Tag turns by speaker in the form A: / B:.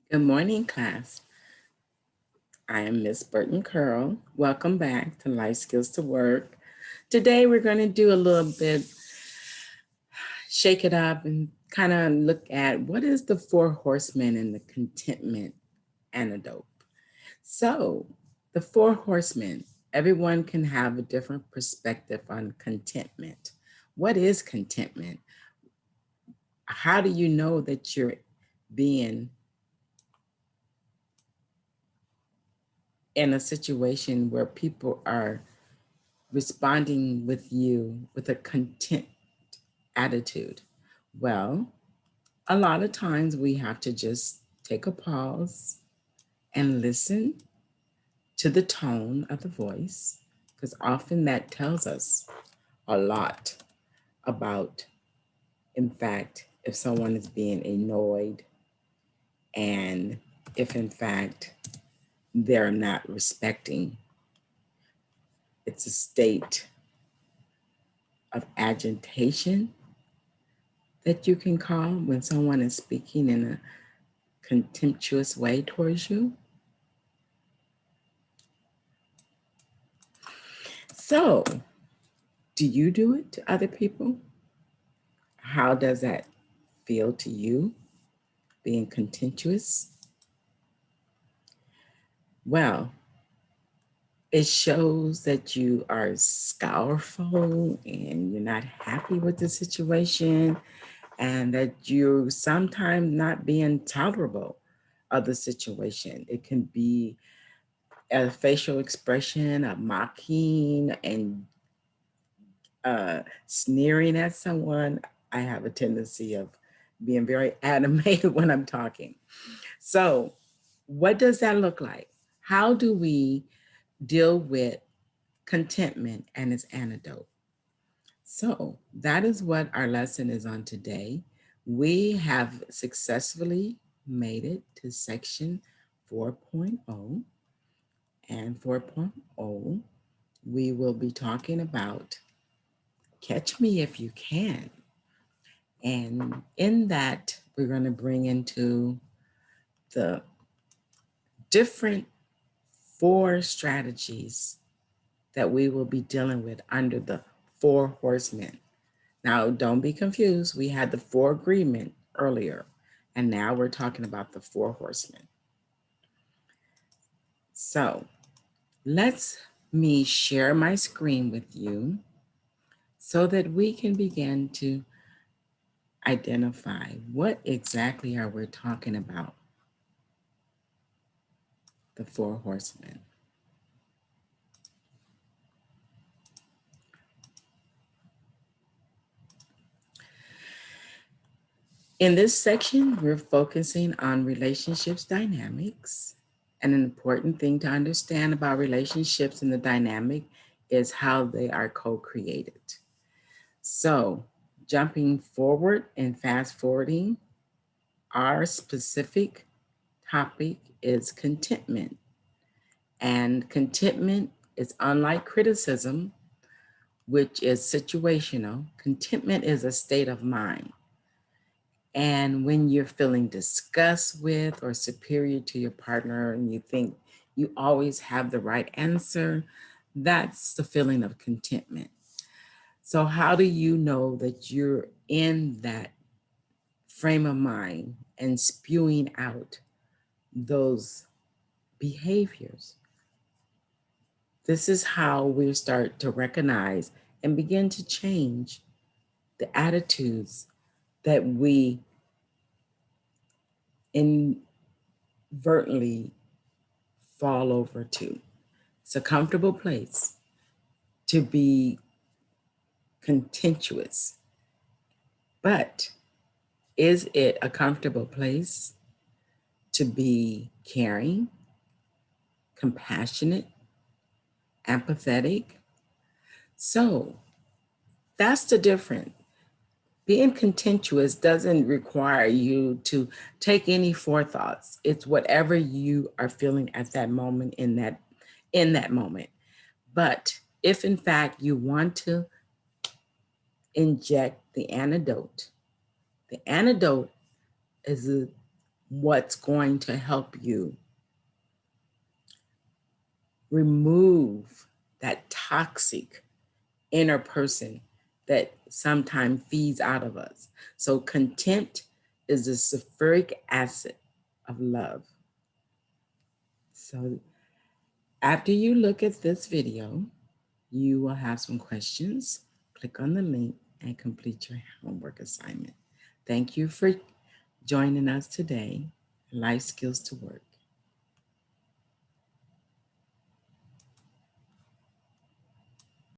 A: Good morning, class. I am Miss Burton-Curl. Welcome back to Life Skills to Work. Today we're going to do a little bit, shake it up and kind of look at what is the four horsemen and the contentment antidote. So, the four horsemen, everyone can have a different perspective on contentment. What is contentment? How do you know that you're being in a situation where people are responding with you with a content attitude? Well, a lot of times we have to just take a pause and listen to the tone of the voice, because often that tells us a lot about, in fact, if someone is being annoyed and if, in fact, they're not respecting. It's a state of agitation that you can call when someone is speaking in a contemptuous way towards you. So, do you do it to other people? How does that feel to you, being contemptuous? Well, it shows that you are scourful and you're not happy with the situation, and that you're sometimes not being tolerable of the situation. It can be a facial expression, a mocking and sneering at someone. I have a tendency of being very animated when I'm talking. So, what does that look like? How do we deal with contentment and its antidote? So, that is what our lesson is on today. We have successfully made it to section 4.0, and 4.0 we will be talking about catch me if you can. And in that, we're going to bring into the different four strategies that we will be dealing with under the four horsemen. Now, don't be confused. We had the four agreement earlier, and now we're talking about the four horsemen. So let's me share my screen with you so that we can begin to identify what exactly are we talking about, the four horsemen. In this section, we're focusing on relationships dynamics. And an important thing to understand about relationships and the dynamic is how they are co-created. So, jumping forward and fast forwarding, our specific topic is contentment. And contentment is unlike criticism, which is situational. Contentment is a state of mind. And when you're feeling disgust with or superior to your partner and you think you always have the right answer, that's the feeling of contentment. So, how do you know that you're in that frame of mind and spewing out those behaviors? This is how we start to recognize and begin to change the attitudes that we inadvertently fall over to. It's a comfortable place to be contentious, but is it a comfortable place to be caring, compassionate, empathetic? So that's the difference. Being contentious doesn't require you to take any forethoughts. It's whatever you are feeling at that moment in that moment. But if in fact you want to inject the antidote is what's going to help you remove that toxic inner person that sometimes feeds out of us. So contempt is the sulfuric acid of love. So after you look at this video, you will have some questions. Click on the link and complete your homework assignment. Thank you for joining us today. Life Skills to Work.